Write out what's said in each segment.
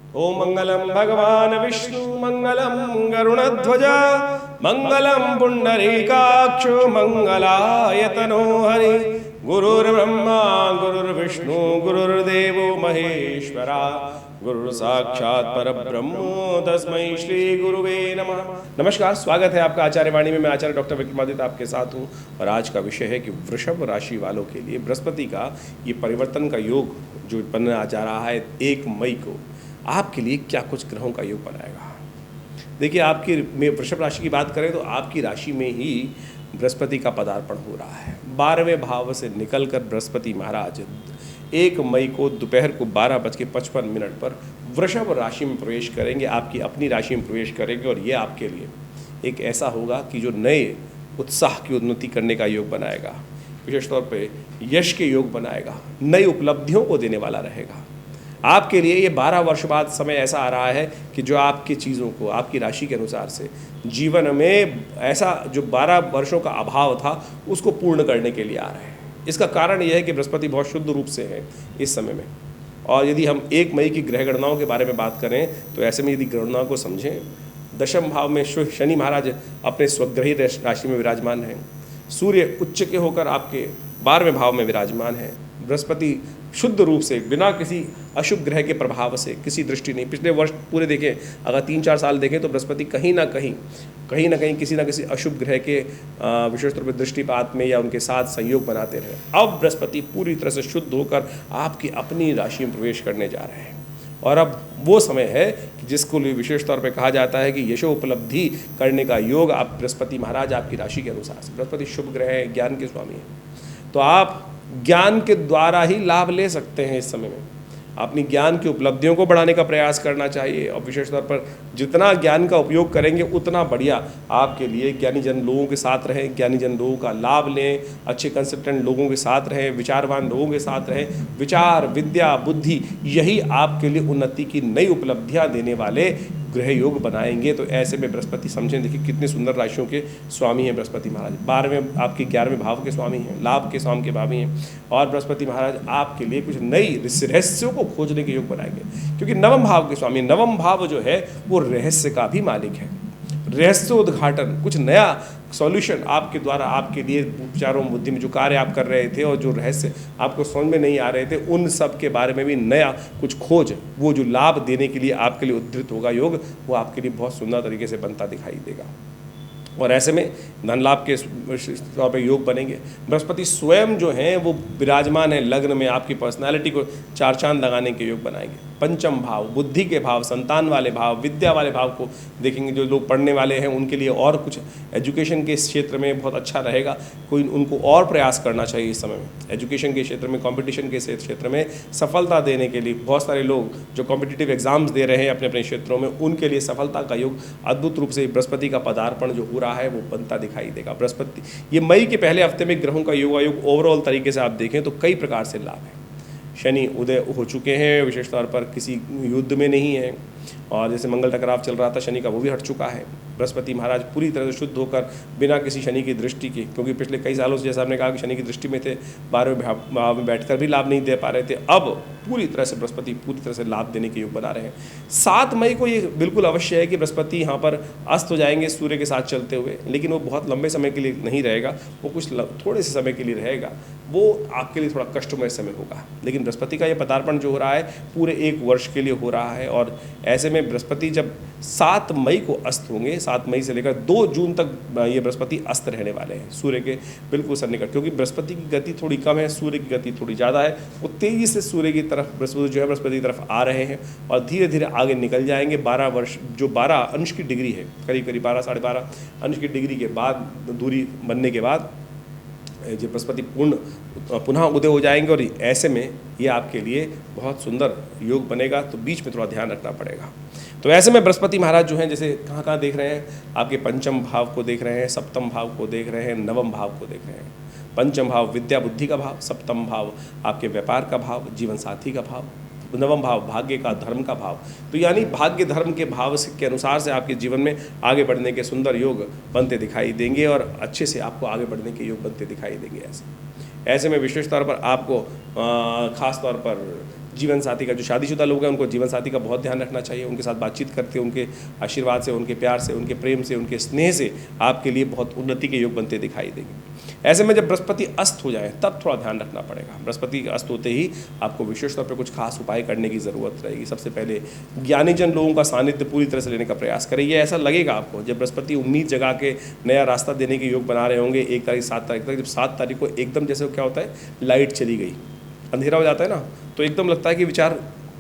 ओम मंगलम भगवान विष्णु मंगलम गरुणध्वज मंगलम पुंडरीकाक्षो मंगलायतनो हरि। गुरुर्ब्रह्मा गुरुर्विष्णु गुरुर्देवो महेश्वरा गुरु साक्षात परब्रह्म तस्मै श्री गुरुवे नमः। नमस्कार, स्वागत है आपका आचार्य वाणी में। मैं आचार्य डॉक्टर विक्रमादित्य आपके साथ हूँ और आज का विषय है कि वृषभ राशि वालों के लिए बृहस्पति का ये परिवर्तन का योग जो बनना जा रहा है 1 मई को आपके लिए क्या कुछ ग्रहों का योग बनाएगा। देखिए, आपकी में वृषभ राशि की बात करें तो आपकी राशि में ही बृहस्पति का पदार्पण हो रहा है। 12वें भाव से निकलकर बृहस्पति महाराज 1 मई को दोपहर को 12:55 पर वृषभ राशि में प्रवेश करेंगे, आपकी अपनी राशि में प्रवेश करेंगे और ये आपके लिए एक ऐसा होगा कि जो नए उत्साह की उन्नति करने का योग बनाएगा, विशेष तौर पे यश के योग बनाएगा, नई उपलब्धियों को देने वाला रहेगा। आपके लिए ये 12 वर्ष बाद समय ऐसा आ रहा है कि जो आपकी चीज़ों को आपकी राशि के अनुसार से जीवन में ऐसा जो 12 वर्षों का अभाव था उसको पूर्ण करने के लिए आ रहे हैं। इसका कारण यह है कि बृहस्पति बहुत शुद्ध रूप से है इस समय में। और यदि हम 1 मई की ग्रह गणनाओं के बारे में बात करें तो ऐसे में यदि गणनाओं को समझें, दशम भाव में शनि महाराज अपने स्वग्रही राशि में विराजमान हैं, सूर्य उच्च के होकर आपके 12वें भाव में विराजमान है, बृहस्पति शुद्ध रूप से बिना किसी अशुभ ग्रह के प्रभाव से, किसी दृष्टि नहीं। पिछले वर्ष पूरे देखें, अगर 3-4 साल देखें तो बृहस्पति कहीं ना कहीं किसी ना किसी अशुभ ग्रह के विशेष रूप से दृष्टिपात में या उनके साथ संयोग बनाते रहे। अब बृहस्पति पूरी तरह से शुद्ध होकर आपकी अपनी राशि में प्रवेश करने जा रहे हैं और अब वो समय है कि जिसको विशेष तौर पे कहा जाता है कि यशो उपलब्धि करने का योग आप बृहस्पति महाराज आपकी राशि के अनुसार से, बृहस्पति शुभ ग्रह है, ज्ञान के स्वामी है, तो आप ज्ञान के द्वारा ही लाभ ले सकते हैं। इस समय में अपनी ज्ञान की उपलब्धियों को बढ़ाने का प्रयास करना चाहिए और विशेष तौर पर जितना ज्ञान का उपयोग करेंगे उतना बढ़िया आपके लिए। ज्ञानी जन लोगों के साथ रहें, ज्ञानी जन लोगों का लाभ लें, अच्छे कंसल्टेंट लोगों के साथ रहें, विचारवान लोगों के साथ रहें। विचार, विद्या, बुद्धि यही आपके लिए उन्नति की नई उपलब्धियां देने वाले ग्रह योग बनाएंगे। तो ऐसे में बृहस्पति समझें, देखिए कितने सुंदर राशियों के स्वामी हैं बृहस्पति महाराज। 12वें आपके 11वें भाव के स्वामी हैं, लाभ के स्वामी के भावी हैं और बृहस्पति महाराज आपके लिए कुछ नई रहस्यों को खोजने के योग बनाएंगे, क्योंकि नवम भाव के स्वामी, नवम भाव जो है वो रहस्य का भी मालिक है। रहस्योद्घाटन, कुछ नया सॉल्यूशन आपके द्वारा आपके लिए विचारों बुद्धि में जो कार्य आप कर रहे थे और जो रहस्य आपको समझ में नहीं आ रहे थे उन सब के बारे में भी नया कुछ खोज, वो जो लाभ देने के लिए आपके लिए उद्धृत होगा योग, वो आपके लिए बहुत सुंदर तरीके से बनता दिखाई देगा। और ऐसे में धन लाभ के तौर पर योग बनेंगे। बृहस्पति स्वयं जो हैं वो विराजमान है लग्न में, आपकी पर्सनालिटी को 4 चांद लगाने के योग बनाएंगे। पंचम भाव, बुद्धि के भाव, संतान वाले भाव, विद्या वाले भाव को देखेंगे। जो लोग पढ़ने वाले हैं उनके लिए और कुछ एजुकेशन के क्षेत्र में बहुत अच्छा रहेगा, कोई उनको और प्रयास करना चाहिए इस समय में। एजुकेशन के क्षेत्र में, कंपटीशन के क्षेत्र में सफलता देने के लिए बहुत सारे लोग जो कॉम्पिटिटिव एग्जाम्स दे रहे हैं अपने अपने क्षेत्रों में, उनके लिए सफलता का योग अद्भुत रूप से बृहस्पति का पदार्पण जो हो रहा है वो बनता दिखाई देगा। बृहस्पति ये मई के पहले हफ्ते में ग्रहों का योगायोग ओवरऑल तरीके से आप देखें तो कई प्रकार से लाभ है। शनि उदय हो चुके हैं, विशेष तौर पर किसी युद्ध में नहीं है, और जैसे मंगल टकराव चल रहा था शनि का वो भी हट चुका है। बृहस्पति महाराज पूरी तरह से शुद्ध होकर बिना किसी शनि की दृष्टि के, क्योंकि पिछले कई सालों से जैसा आपने कहा कि शनि की दृष्टि में थे, 12वें भाव में बैठकर भी लाभ नहीं दे पा रहे थे, अब पूरी तरह से बृहस्पति पूरी तरह से लाभ देने के योग बना रहे हैं। 7 मई को ये बिल्कुल अवश्य है कि बृहस्पति यहाँ पर अस्त हो जाएंगे सूर्य के साथ चलते हुए, लेकिन वो बहुत लंबे समय के लिए नहीं रहेगा, वो कुछ थोड़े से समय के लिए रहेगा, वो आपके लिए थोड़ा कष्टमय समय होगा। लेकिन बृहस्पति का ये पदार्पण जो हो रहा है पूरे 1 वर्ष के लिए हो रहा है और ऐसे में बृहस्पति जब 7 मई को अस्त होंगे, 7 मई से लेकर 2 जून तक ये बृहस्पति अस्त रहने वाले हैं सूर्य के बिल्कुल सन्निकट, क्योंकि बृहस्पति की गति थोड़ी कम है, सूर्य की गति थोड़ी ज़्यादा है। वो तेज़ी से सूर्य की तरफ बृहस्पति की तरफ आ रहे हैं और धीरे धीरे आगे निकल जाएंगे। 12 वर्ष जो 12 अंश की डिग्री है, करीब करीब 12 साढ़े 12 अंश की डिग्री के बाद दूरी बनने के बाद जो बृहस्पति पुनः उदय हो जाएंगे और ऐसे में ये आपके लिए बहुत सुंदर योग बनेगा। तो बीच में थोड़ा ध्यान रखना पड़ेगा। तो ऐसे में बृहस्पति महाराज जो हैं, जैसे कहाँ कहाँ देख रहे हैं, आपके पंचम भाव को देख रहे हैं, सप्तम भाव को देख रहे हैं, नवम भाव को देख रहे हैं। पंचम भाव विद्या बुद्धि का भाव, सप्तम भाव आपके व्यापार का भाव, जीवन साथी का भाव, नवम भाव भाग्य का, धर्म का भाव। तो यानी भाग्य धर्म के भाव के अनुसार से आपके जीवन में आगे बढ़ने के सुंदर योग बनते दिखाई देंगे और अच्छे से आपको आगे बढ़ने के योग बनते दिखाई देंगे। ऐसे में विशेष तौर पर आपको खास तौर पर जीवन साथी का, जो शादीशुदा लोग हैं उनको जीवन साथी का बहुत ध्यान रखना चाहिए। उनके साथ बातचीत करते, उनके आशीर्वाद से, उनके प्यार से, उनके प्रेम से, उनके स्नेह से आपके लिए बहुत उन्नति के योग बनते दिखाई देंगे। ऐसे में जब बृहस्पति अस्त हो जाए तब थोड़ा ध्यान रखना पड़ेगा। बृहस्पति अस्त होते ही आपको विशेष तौर पर कुछ खास उपाय करने की ज़रूरत रहेगी। सबसे पहले ज्ञानीजन लोगों का सानिध्य पूरी तरह से लेने का प्रयास करें। ये ऐसा लगेगा आपको जब बृहस्पति उम्मीद जगा के नया रास्ता देने के योग बना रहे होंगे 1 तारीख 7 तारीख तक, जब 7 तारीख को एकदम जैसे क्या होता है, लाइट चली गई, अंधेरा हो जाता है ना, तो एकदम लगता है कि विचार,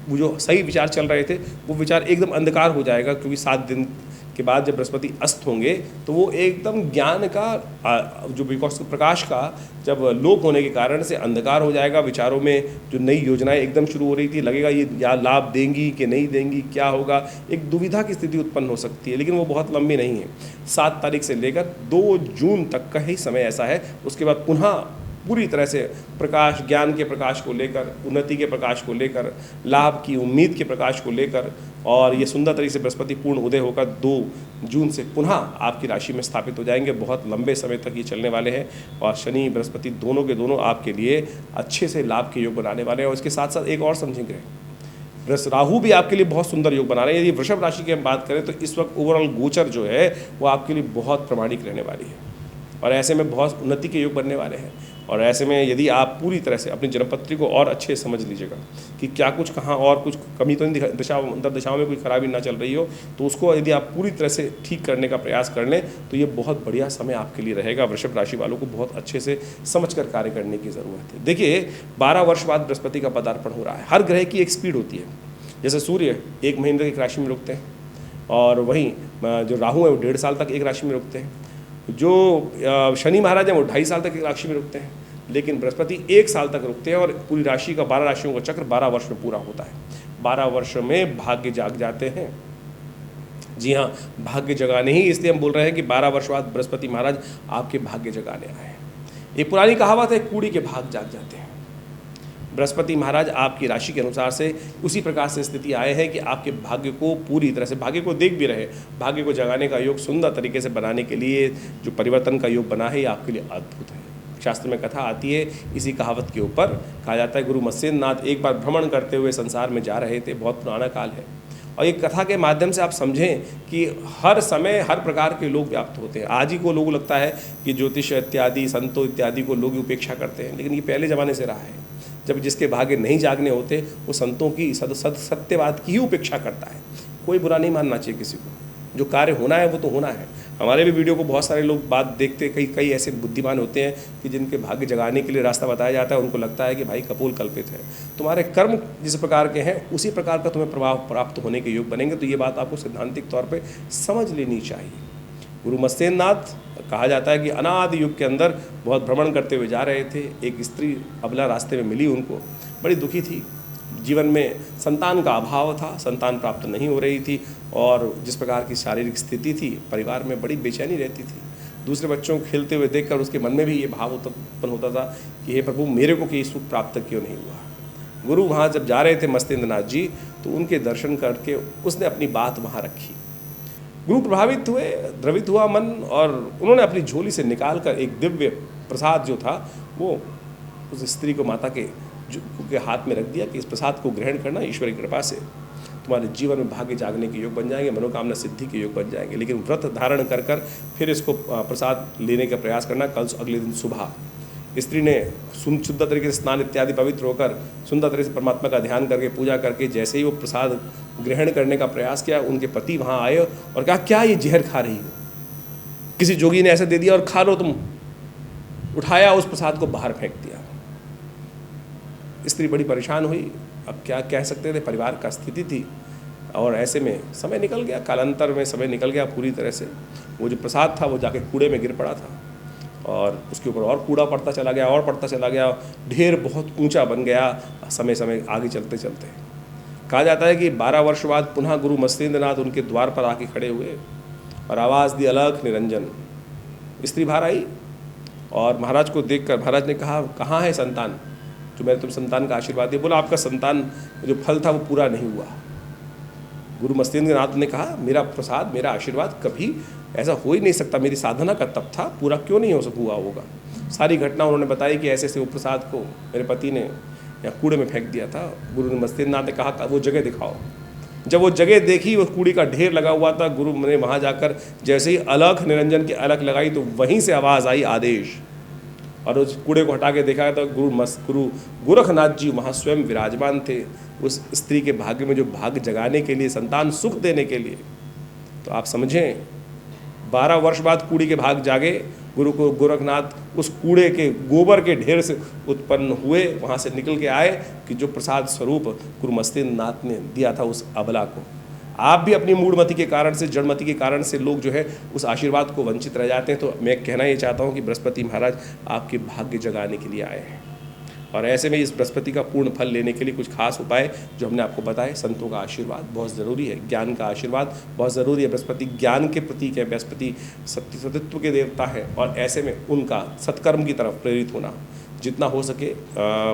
वो जो सही विचार चल रहे थे वो विचार एकदम अंधकार हो जाएगा। क्योंकि 7 दिन के बाद जब बृहस्पति अस्त होंगे तो वो एकदम ज्ञान का जो बिकॉज प्रकाश का जब लोप होने के कारण से अंधकार हो जाएगा। विचारों में जो नई योजनाएं एकदम शुरू हो रही थी, लगेगा ये या लाभ देंगी कि नहीं देंगी, क्या होगा, एक दुविधा की स्थिति उत्पन्न हो सकती है। लेकिन वो बहुत लंबी नहीं है। 7 तारीख से लेकर 2 जून तक का ही समय ऐसा है। उसके बाद पुनः पूरी तरह से प्रकाश, ज्ञान के प्रकाश को लेकर, उन्नति के प्रकाश को लेकर, लाभ की उम्मीद के प्रकाश को लेकर, और ये सुंदर तरीके से बृहस्पति पूर्ण उदय होकर 2 जून से पुनः आपकी राशि में स्थापित हो जाएंगे। बहुत लंबे समय तक ये चलने वाले हैं और शनि बृहस्पति दोनों के दोनों आपके लिए अच्छे से लाभ के योग बनाने वाले हैं। और इसके साथ साथ एक और समझेंगे, राहु भी आपके लिए बहुत सुंदर योग बना रहे हैं। यदि वृषभ राशि की हम बात करें तो इस वक्त ओवरऑल गोचर जो है वो आपके लिए बहुत प्रमाणिक रहने वाली है और ऐसे में बहुत उन्नति के योग बनने वाले हैं। और ऐसे में यदि आप पूरी तरह से अपनी जन्मपत्री को और अच्छे समझ लीजिएगा कि क्या कुछ कहाँ और कुछ कमी तो नहीं, दिशाओं में कोई खराबी ना चल रही हो, तो उसको यदि आप पूरी तरह से ठीक करने का प्रयास कर लें तो ये बहुत बढ़िया समय आपके लिए रहेगा। वृषभ राशि वालों को बहुत अच्छे से समझ कर कार्य करने की ज़रूरत है। देखिए 12 वर्ष बाद बृहस्पति का पदार्पण हो रहा है। हर ग्रह की एक स्पीड होती है। जैसे सूर्य 1 महीने तक एक राशि में रुकते हैं और वहीं जो राहु है वो 1.5 साल तक एक राशि में रुकते हैं। जो शनि महाराज हैं वो 2.5 साल तक एक राशि में रुकते हैं। लेकिन बृहस्पति 1 साल तक रुकते हैं और पूरी राशि का 12 राशियों का चक्र 12 वर्ष में पूरा होता है। 12 वर्ष में भाग्य जाग जाते हैं। जी हाँ, भाग्य जगाने ही इसलिए हम बोल रहे हैं कि 12 वर्ष बाद बृहस्पति महाराज आपके भाग्य जगाने आए। ये पुरानी कहावत है, कूड़ी के भाग जाग जाते हैं। बृहस्पति महाराज आपकी राशि के अनुसार से उसी प्रकार से स्थिति आए हैं कि आपके भाग्य को पूरी तरह से, भाग्य को देख भी रहे, भाग्य को जगाने का योग सुंदर तरीके से बनाने के लिए जो परिवर्तन का योग बना है ये आपके लिए अद्भुत है। शास्त्र में कथा आती है इसी कहावत के ऊपर। कहा जाता है गुरु मत्स्येंद्र नाथ एक बार भ्रमण करते हुए संसार में जा रहे थे। बहुत पुराना काल है और एक कथा के माध्यम से आप समझें कि हर समय हर प्रकार के लोग व्याप्त होते हैं। आज ही को लोगों लगता है कि ज्योतिष इत्यादि, संतों इत्यादि को लोग उपेक्षा करते हैं, लेकिन ये पहले ज़माने से रहा है। जब जिसके भाग्य नहीं जागने होते वो संतों की सत्यवाद की ही उपेक्षा करता है। कोई बुरा नहीं मानना चाहिए किसी को। जो कार्य होना है वो तो होना है। हमारे भी वीडियो को बहुत सारे लोग बात देखते, कई ऐसे बुद्धिमान होते हैं कि जिनके भाग्य जगाने के लिए रास्ता बताया जाता है, उनको लगता है कि भाई कपोल कल्पित है, तुम्हारे कर्म जिस प्रकार के हैं उसी प्रकार का तुम्हें प्रभाव प्राप्त होने के योग बनेंगे। तो ये बात आपको सैद्धांतिक तौर पे समझ लेनी चाहिए। गुरु मत्स्येंद्र नाथ कहा जाता है कि अनादि युग के अंदर बहुत भ्रमण करते हुए जा रहे थे। एक स्त्री अबला रास्ते में मिली उनको, बड़ी दुखी थी। जीवन में संतान का अभाव था, संतान प्राप्त नहीं हो रही थी और जिस प्रकार की शारीरिक स्थिति थी परिवार में बड़ी बेचैनी रहती थी। दूसरे बच्चों को खेलते हुए देखकर उसके मन में भी ये भाव उत्पन्न होता था कि हे प्रभु, मेरे को कि सुख प्राप्त क्यों नहीं हुआ। गुरु वहाँ जब जा रहे थे मत्स्येंद्र नाथ जी, तो उनके दर्शन करके उसने अपनी बात वहाँ रखी। गुरु प्रभावित हुए, द्रवित हुआ मन और उन्होंने अपनी झोली से निकाल कर एक दिव्य प्रसाद जो था वो उस स्त्री को, माता के हाथ में रख दिया कि इस प्रसाद को ग्रहण करना, ईश्वर की कृपा से तुम्हारे जीवन में भाग्य जागने के योग बन जाएंगे, मनोकामना सिद्धि के योग बन जाएंगे। लेकिन व्रत धारण कर कर फिर इसको प्रसाद लेने का प्रयास करना। कल अगले दिन सुबह स्त्री ने शुद्ध तरीके से स्नान इत्यादि पवित्र होकर सुंदर तरीके से परमात्मा का ध्यान करके पूजा करके जैसे ही वो प्रसाद ग्रहण करने का प्रयास किया, उनके पति वहाँ आए और कहा क्या ये जहर खा रही हो? किसी जोगी ने ऐसे दे दिया और खा लो तुम। उठाया, उस प्रसाद को बाहर फेंक दिया। स्त्री बड़ी परेशान हुई। अब क्या कह सकते थे, परिवार का स्थिति थी और ऐसे में समय निकल गया। कालांतर में समय निकल गया पूरी तरह से। वो जो प्रसाद था वो जाके कूड़े में गिर पड़ा था और उसके ऊपर और कूड़ा पड़ता चला गया और पड़ता चला गया। ढेर बहुत ऊंचा बन गया समय समय आगे चलते चलते। कहा जाता है कि 12 वर्ष बाद पुनः गुरु मत्स्येंद्र नाथ उनके द्वार पर आके खड़े हुए और आवाज़ दी अलख निरंजन। स्त्री बाहर आई और महाराज को देखकर महाराज ने कहा, कहाँ है संतान जो मैंने तुम संतान का आशीर्वाद दिया? बोला आपका संतान जो फल था वो पूरा नहीं हुआ। गुरु मत्स्येंद्र नाथ ने कहा, मेरा प्रसाद, मेरा आशीर्वाद कभी ऐसा हो ही नहीं सकता, मेरी साधना का तप था, पूरा क्यों नहीं हुआ होगा। सारी घटना उन्होंने बताई कि ऐसे ऐसे वो प्रसाद को मेरे पति ने या कूड़े में फेंक दिया था। गुरु मत्स्येंद्रनाथ ने कहा वो जगह दिखाओ। जब वो जगह देखी, वो कूड़े का ढेर लगा हुआ था, गुरु ने वहाँ जाकर जैसे ही अलख निरंजन की अलख लगाई तो वहीं से आवाज़ आई आदेश, और उस कूड़े को हटा के देखा तो गुरु गोरखनाथ जी वहाँ स्वयं विराजमान थे, उस स्त्री के भाग्य में जो भाग्य जगाने के लिए, संतान सुख देने के लिए। तो आप समझें 12 वर्ष बाद कूड़े के भाग जागे, गुरु को गोरखनाथ उस कूड़े के गोबर के ढेर से उत्पन्न हुए, वहाँ से निकल के आए कि जो प्रसाद स्वरूप गुरु मत्स्येंद्रनाथ ने दिया था उस अबला को। आप भी अपनी मूढ़मति के कारण से, जड़मति के कारण से लोग जो है उस आशीर्वाद को वंचित रह जाते हैं। तो मैं कहना ये चाहता हूँ कि बृहस्पति महाराज आपके भाग्य जगाने के लिए आए हैं, और ऐसे में इस बृहस्पति का पूर्ण फल लेने के लिए कुछ खास उपाय जो हमने आपको बताए। संतों का आशीर्वाद बहुत ज़रूरी है, ज्ञान का आशीर्वाद बहुत ज़रूरी है। बृहस्पति ज्ञान के प्रतीक है, बृहस्पति सत्यत्व के देवता है, और ऐसे में उनका सत्कर्म की तरफ प्रेरित होना, जितना हो सके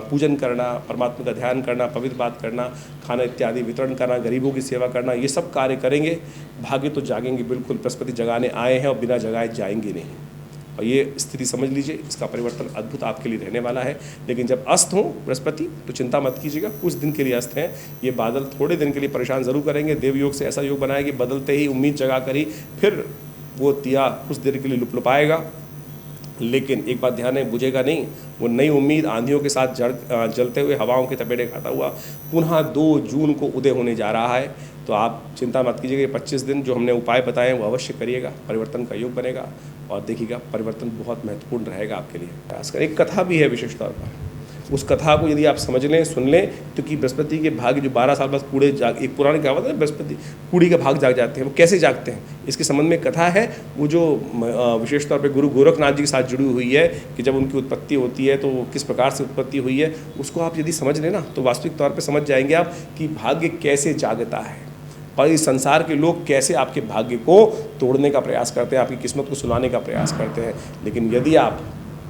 पूजन करना, परमात्मा का ध्यान करना, पवित्र बात करना, खाना इत्यादि वितरण करना, गरीबों की सेवा करना, ये सब कार्य करेंगे, भाग्य तो जागेंगे बिल्कुल। बृहस्पति जगाने आए हैं और बिना जगाए जाएंगे नहीं, और ये स्थिति समझ लीजिए, इसका परिवर्तन अद्भुत आपके लिए रहने वाला है। लेकिन जब अस्त हो बृहस्पति तो चिंता मत कीजिएगा, कुछ दिन के लिए अस्त हैं, ये बादल थोड़े दिन के लिए परेशान जरूर करेंगे। देव योग से ऐसा योग बनाया कि बदलते ही उम्मीद जगा कर ही फिर वो दिया कुछ देर के लिए लुपलुपाएगा, लेकिन एक बात ध्यान है, बुझेगा नहीं। वो नई उम्मीद आंधियों के साथ जलते हुए हवाओं के तपेटे खाता हुआ पुनः 2 जून को उदय होने जा रहा है। तो आप चिंता मत कीजिएगा, 25 दिन जो हमने उपाय बताए हैं वो अवश्य करिएगा, परिवर्तन का योग बनेगा, और देखिएगा परिवर्तन बहुत महत्वपूर्ण रहेगा आपके लिए। खासकर एक कथा भी है विशेष तौर पर, उस कथा को यदि आप समझ लें, सुन लें, तो कि बृहस्पति के भाग जो 12 साल बाद कूड़े जाग, एक पुरानी कहावत है बृहस्पति कूड़ी का भाग जाग जाते हैं, वो कैसे जागते हैं इसके संबंध में कथा है। वो जो विशेष तौर पे गुरु गोरखनाथ जी के साथ जुड़ी हुई है कि जब उनकी उत्पत्ति होती है तो किस प्रकार से उत्पत्ति हुई है, उसको आप यदि समझ लें ना तो वास्तविक तौर पर समझ जाएंगे आप कि भाग्य कैसे जागता है, और इस संसार के लोग कैसे आपके भाग्य को तोड़ने का प्रयास करते हैं, आपकी किस्मत को सुलाने का प्रयास करते हैं। लेकिन यदि आप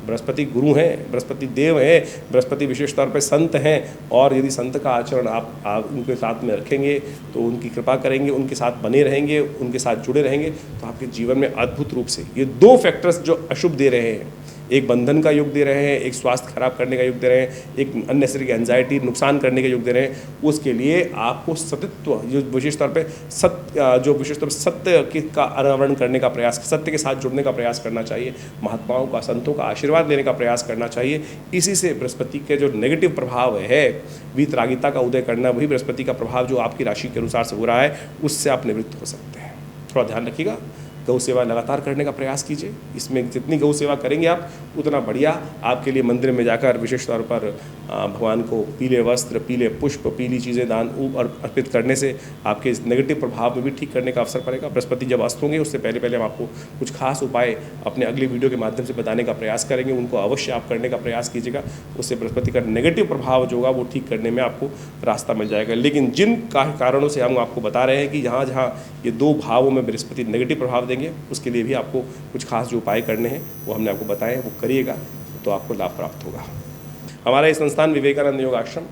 बृहस्पति गुरु हैं, बृहस्पति देव हैं, बृहस्पति विशेष तौर पर संत हैं, और यदि संत का आचरण आप उनके साथ में रखेंगे, तो उनकी कृपा करेंगे, उनके साथ बने रहेंगे, उनके साथ जुड़े रहेंगे, तो आपके जीवन में अद्भुत रूप से ये 2 फैक्टर्स जो अशुभ दे रहे हैं, एक बंधन का योग दे रहे हैं, एक स्वास्थ्य खराब करने का योग दे रहे हैं, एक अननेसेसरी एंजाइटी नुकसान करने का योग दे रहे हैं, उसके लिए आपको सत्यत्व जो विशेष तौर पे सत्य का अनावरण करने का प्रयास, सत्य के साथ जुड़ने का प्रयास करना चाहिए, महात्माओं का, संतों का आशीर्वाद लेने का प्रयास करना चाहिए। इसी से बृहस्पति के जो नेगेटिव प्रभाव है, वीतरागिता का उदय करना, वही बृहस्पति का प्रभाव जो आपकी राशि के अनुसार से हो रहा है, उससे आप निवृत्त हो सकते हैं। थोड़ा ध्यान रखिएगा, गौ सेवा लगातार करने का प्रयास कीजिए। इसमें जितनी गौ सेवा करेंगे आप उतना बढ़िया आपके लिए। मंदिर में जाकर विशेष तौर पर भगवान को पीले वस्त्र, पीले पुष्प, पीली चीज़ें दान और अर्पित करने से आपके इस नेगेटिव प्रभाव में भी ठीक करने का अवसर पड़ेगा। बृहस्पति जब अस्त होंगे उससे पहले हम आपको कुछ खास उपाय अपने अगले वीडियो के माध्यम से बताने का प्रयास करेंगे, उनको अवश्य आप करने का प्रयास कीजिएगा। उससे बृहस्पति का नेगेटिव प्रभाव जो होगा वो ठीक करने में आपको रास्ता मिल जाएगा। लेकिन जिन कारणों से हम आपको बता रहे हैं कि जहाँ जहाँ ये 2 भावों में बृहस्पति नेगेटिव प्रभाव देंगे, उसके लिए भी आपको कुछ खास जो उपाय करने हैं वो हमने आपको बताए हैं, वो करिएगा तो आपको लाभ प्राप्त होगा। हमारा ये संस्थान विवेकानंद योग आश्रम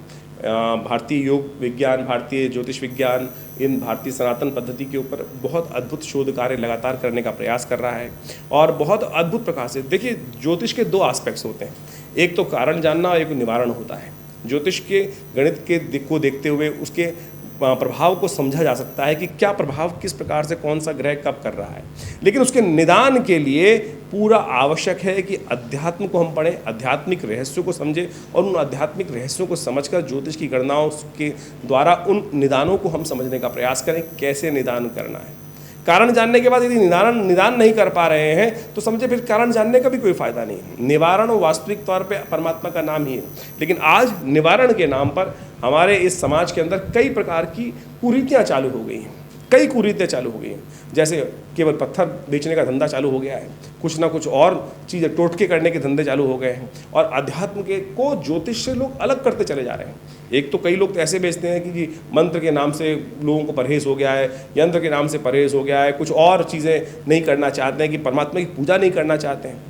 भारतीय योग विज्ञान, भारतीय ज्योतिष विज्ञान, इन भारतीय सनातन पद्धति के ऊपर बहुत अद्भुत शोध कार्य लगातार करने का प्रयास कर रहा है, और बहुत अद्भुत प्रकार से। देखिए, ज्योतिष के 2 एस्पेक्ट्स होते हैं, एक तो कारण जानना और एक निवारण होता है। ज्योतिष के गणित के दिक को देखते हुए उसके प्रभाव को समझा जा सकता है कि क्या प्रभाव किस प्रकार से कौन सा ग्रह कब कर रहा है, लेकिन उसके निदान के लिए पूरा आवश्यक है कि अध्यात्म को हम पढ़ें, आध्यात्मिक रहस्यों को समझें, और उन आध्यात्मिक रहस्यों को समझकर ज्योतिष की गणनाओं के द्वारा उन निदानों को हम समझने का प्रयास करें, कैसे निदान करना है। कारण जानने के बाद यदि निदान नहीं कर पा रहे हैं तो समझे फिर कारण जानने का भी कोई फायदा नहीं है। निवारण वास्तविक तौर पे परमात्मा का नाम ही है, लेकिन आज निवारण के नाम पर हमारे इस समाज के अंदर कई प्रकार की कुरीतियाँ चालू हो गई हैं, कई कुरीतियाँ चालू हो गई हैं। जैसे केवल पत्थर बेचने का धंधा चालू हो गया है, कुछ ना कुछ और चीज़ें टोटके करने के धंधे चालू हो गए हैं, और अध्यात्म के को ज्योतिष से लोग अलग करते चले जा रहे हैं। एक तो कई लोग तो ऐसे बेचते हैं कि जी मंत्र के नाम से लोगों को परहेज हो गया है, यंत्र के नाम से परहेज हो गया है, कुछ और चीज़ें नहीं करना चाहते हैं, कि परमात्मा की पूजा नहीं करना चाहते हैं।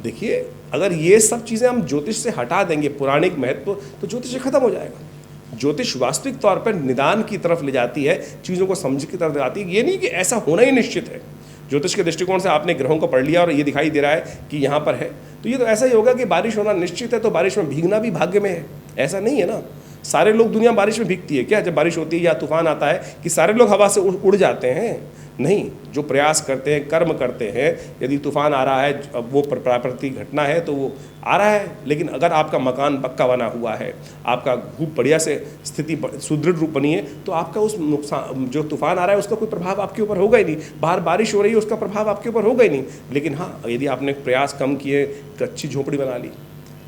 देखिए, अगर ये सब चीज़ें हम ज्योतिष से हटा देंगे, पौराणिक महत्व, तो ज्योतिष खत्म हो जाएगा। ज्योतिष वास्तविक तौर पर निदान की तरफ ले जाती है, चीज़ों को समझ की तरफ ले जाती है। ये नहीं कि ऐसा होना ही निश्चित है। ज्योतिष के दृष्टिकोण से आपने ग्रहों को पढ़ लिया और ये दिखाई दे रहा है कि यहाँ पर है, तो ये तो ऐसा ही होगा कि बारिश होना निश्चित है, तो बारिश में भीगना भी भाग्य में है। ऐसा नहीं है ना। सारे लोग दुनिया बारिश में भीगती है क्या? जब बारिश होती है या तूफान आता है कि सारे लोग हवा से उड़ जाते हैं? नहीं, जो प्रयास करते हैं, कर्म करते हैं। यदि तूफान आ रहा है, अब वो प्राकृतिक घटना है तो वो आ रहा है, लेकिन अगर आपका मकान पक्का बना हुआ है, आपका खूब बढ़िया से स्थिति सुदृढ़ रूप बनी है, तो आपका उस नुकसान, जो तूफान आ रहा है उसका कोई प्रभाव आपके ऊपर होगा ही नहीं। बाहर बारिश हो रही है, उसका प्रभाव आपके ऊपर होगा ही नहीं। लेकिन हाँ, यदि आपने प्रयास कम किए, अच्छी झोपड़ी बना ली,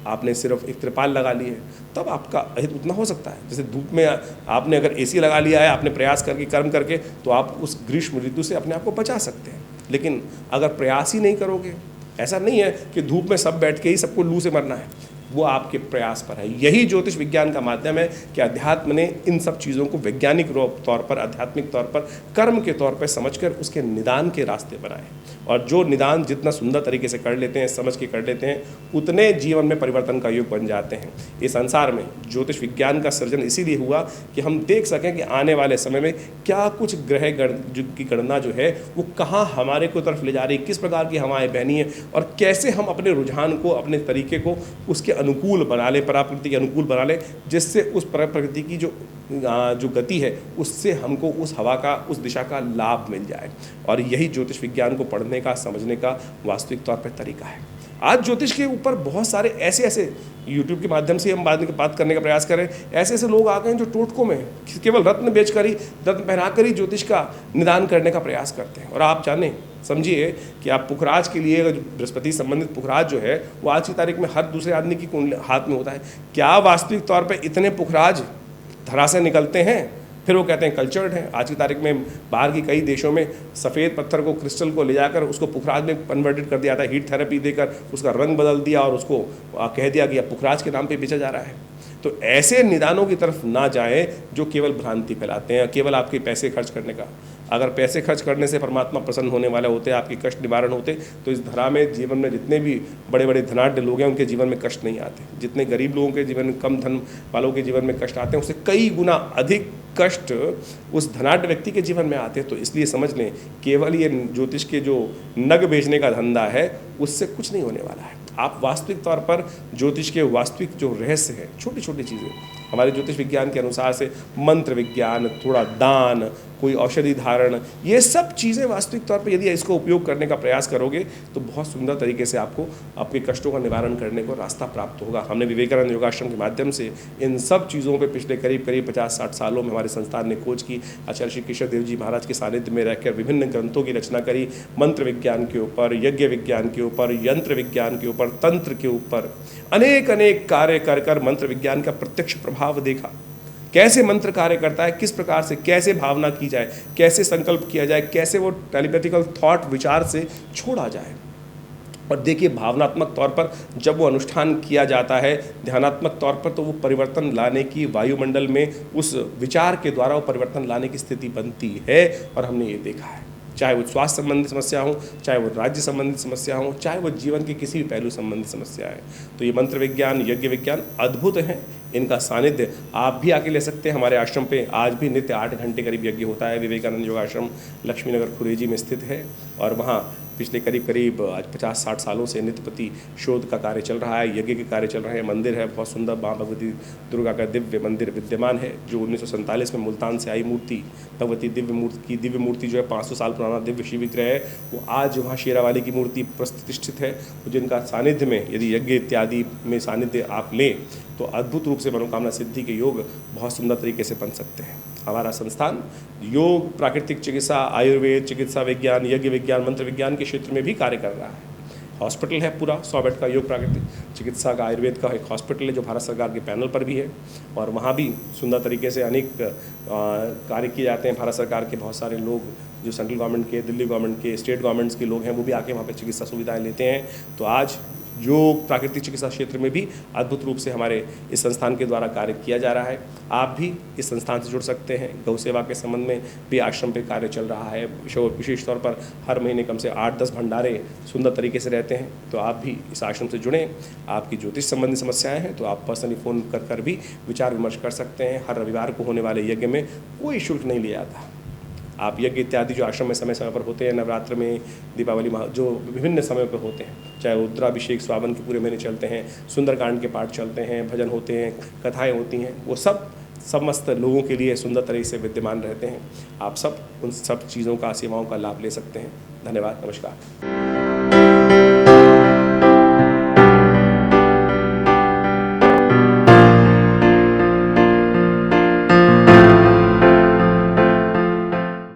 आपने सिर्फ एक त्रिपाल लगा ली है, तब आपका अहित उतना हो सकता है। जैसे धूप में आपने अगर एसी लगा लिया है, आपने प्रयास करके, कर्म करके, तो आप उस ग्रीष्म ऋतु से अपने आप को बचा सकते हैं। लेकिन अगर प्रयास ही नहीं करोगे, ऐसा नहीं है कि धूप में सब बैठ के ही सबको लू से मरना है, वो आपके प्रयास पर है। यही ज्योतिष विज्ञान का माध्यम है कि अध्यात्म ने इन सब चीज़ों को वैज्ञानिक तौर पर, आध्यात्मिक तौर पर, कर्म के तौर पर समझकर उसके निदान के रास्ते बनाए। और जो निदान जितना सुंदर तरीके से कर लेते हैं, समझ के कर लेते हैं, उतने जीवन में परिवर्तन का युग बन जाते हैं। इस संसार में ज्योतिष विज्ञान का सृजन इसीलिए हुआ कि हम देख सकें कि आने वाले समय में क्या कुछ ग्रह की गणना जो है वो कहाँ हमारे को तरफ ले जा रही है, किस प्रकार की हवाएं बहनी है, और कैसे हम अपने रुझान को, अपने तरीके को उसके अनुकूल बना लें, प्रकृति के अनुकूल बना लें, जिससे उस प्रकृति की जो गति है उससे हमको उस हवा का, उस दिशा का लाभ मिल जाए। और यही ज्योतिष विज्ञान को पढ़ने का, समझने का वास्तविक तौर पर तरीका है। आज ज्योतिष के ऊपर बहुत सारे ऐसे यूट्यूब के माध्यम से हम बात करने का प्रयास करें, ऐसे लोग आ गए हैं जो टोटकों में केवल रत्न बेचकर ही, रत्न पहनाकर ही ज्योतिष का निदान करने का प्रयास करते हैं। और आप जाने, समझिए कि आप पुखराज के लिए, बृहस्पति संबंधित पुखराज जो है वो आज की तारीख में हर दूसरे आदमी की हाथ में होता है। क्या वास्तविक तौर पर इतने पुखराज धरा से निकलते हैं? फिर वो कहते हैं कल्चर्ड है। आज की तारीख में बाहर की कई देशों में सफ़ेद पत्थर को, क्रिस्टल को ले जाकर उसको पुखराज में कन्वर्टेड कर दिया था, हीट थेरेपी देकर उसका रंग बदल दिया और उसको कह दिया कि अब पुखराज के नाम पे बेचा जा रहा है। तो ऐसे निदानों की तरफ ना जाएं जो केवल भ्रांति फैलाते हैं, केवल आपके पैसे खर्च करने का। अगर पैसे खर्च करने से परमात्मा प्रसन्न होने वाले होते, आपके कष्ट निवारण होते, तो इस धरा में, जीवन में जितने भी बड़े बड़े धनाढ्य लोग हैं उनके जीवन में कष्ट नहीं आते। जितने गरीब लोगों के जीवन में, कम धन वालों के जीवन में कष्ट आते हैं, उससे कई गुना अधिक कष्ट उस धनाढ्य व्यक्ति के जीवन में आते हैं। तो इसलिए समझ लें, केवल ये ज्योतिष के जो नग बेचने का धंधा है उससे कुछ नहीं होने वाला है। आप वास्तविक तौर पर ज्योतिष के वास्तविक जो रहस्य है, छोटी छोटी चीज़ें, हमारे ज्योतिष विज्ञान के अनुसार से मंत्र विज्ञान, थोड़ा दान, कोई औषधि धारण, ये सब चीज़ें वास्तविक तौर पर यदि इसको उपयोग करने का प्रयास करोगे तो बहुत सुंदर तरीके से आपको आपके कष्टों का निवारण करने को रास्ता प्राप्त होगा। हमने विवेकानंद योगाश्रम के माध्यम से इन सब चीज़ों पे पिछले करीब 50-60 सालों में हमारे संस्थान ने खोज की। आचार्य श्री केशव देव जी महाराज के सानिध्य में रहकर विभिन्न ग्रंथों की रचना करी, मंत्र विज्ञान के ऊपर, यज्ञ विज्ञान के ऊपर, यंत्र विज्ञान के ऊपर, तंत्र के ऊपर अनेक कार्य कर मंत्र विज्ञान का प्रत्यक्ष प्रभाव देखा। कैसे मंत्र कार्य करता है, किस प्रकार से, कैसे भावना की जाए, कैसे संकल्प किया जाए, कैसे वो टेलीपैथिकल थॉट, विचार से छोड़ा जाए। और देखिए, भावनात्मक तौर पर जब वो अनुष्ठान किया जाता है, ध्यानात्मक तौर पर, तो वो परिवर्तन लाने की, वायुमंडल में उस विचार के द्वारा वो परिवर्तन लाने की स्थिति बनती है। और हमने ये देखा है, चाहे वो स्वास्थ्य संबंधी समस्या हो, चाहे वो राज्य संबंधित समस्या हो, चाहे वो जीवन के किसी भी पहलू संबंधित समस्या है, तो ये मंत्र विज्ञान, यज्ञ विज्ञान अद्भुत हैं। इनका सानिध्य आप भी आके ले सकते हैं। हमारे आश्रम पे आज भी नित्य 8 घंटे करीब यज्ञ होता है। विवेकानंद योगाश्रम लक्ष्मीनगर खुरेजी में स्थित है और वहाँ पिछले करीब आज 50-60 सालों से नित्यपति शोध का कार्य चल रहा है, यज्ञ के कार्य चल रहे हैं। मंदिर है, बहुत सुंदर माँ भगवती दुर्गा का दिव्य मंदिर विद्यमान है, जो 1947 में मुल्तान से आई मूर्ति, भगवती दिव्य मूर्ति जो है 500 साल पुराना दिव्य शिव विग्रह है, वो आज वहाँ शेरावाली की मूर्ति प्रतिष्ठित है, जिनका सानिध्य में यदि यज्ञ इत्यादि में सानिध्य आप लें तो अद्भुत रूप से मनोकामना सिद्धि के योग बहुत सुंदर तरीके से बन सकते हैं। हमारा संस्थान योग, प्राकृतिक चिकित्सा, आयुर्वेद, चिकित्सा विज्ञान, यज्ञ विज्ञान, मंत्र विज्ञान के क्षेत्र में भी कार्य कर रहा है। हॉस्पिटल है पूरा 100 बेड का, योग प्राकृतिक चिकित्सा का, आयुर्वेद का एक हॉस्पिटल है जो भारत सरकार के पैनल पर भी है। और वहाँ भी सुंदर तरीके से अनेक कार्य किए जाते हैं। भारत सरकार के बहुत सारे लोग जो सेंट्रल गवर्नमेंट के, दिल्ली गवर्नमेंट के, स्टेट गवर्नमेंट्स के लोग हैं, वो भी आके वहाँ पर चिकित्सा सुविधाएँ लेते हैं। तो आज योग प्राकृतिक चिकित्सा क्षेत्र में भी अद्भुत रूप से हमारे इस संस्थान के द्वारा कार्य किया जा रहा है। आप भी इस संस्थान से जुड़ सकते हैं। गौ सेवा के संबंध में भी आश्रम पे कार्य चल रहा है। विशेष तौर पर हर महीने कम से 8-10 भंडारे सुंदर तरीके से रहते हैं। तो आप भी इस आश्रम से जुड़ें। आपकी ज्योतिष संबंधी समस्याएं हैं तो आप पर्सनली फ़ोन कर भी विचार विमर्श कर सकते हैं। हर रविवार को होने वाले यज्ञ में कोई शुल्क नहीं लिया जाता। आप यज्ञ इत्यादि जो आश्रम में समय समय पर होते हैं, नवरात्र में, दीपावली जो विभिन्न समयों पर होते हैं, चाहे रुद्राभिषेक स्वावन के पूरे महीने चलते हैं, सुंदरकांड के पाठ चलते हैं, भजन होते हैं, कथाएँ होती हैं, वो सब समस्त लोगों के लिए सुंदर तरीके से विद्यमान रहते हैं। आप सब उन सब चीज़ों का, सेवाओं का लाभ ले सकते हैं। धन्यवाद, नमस्कार।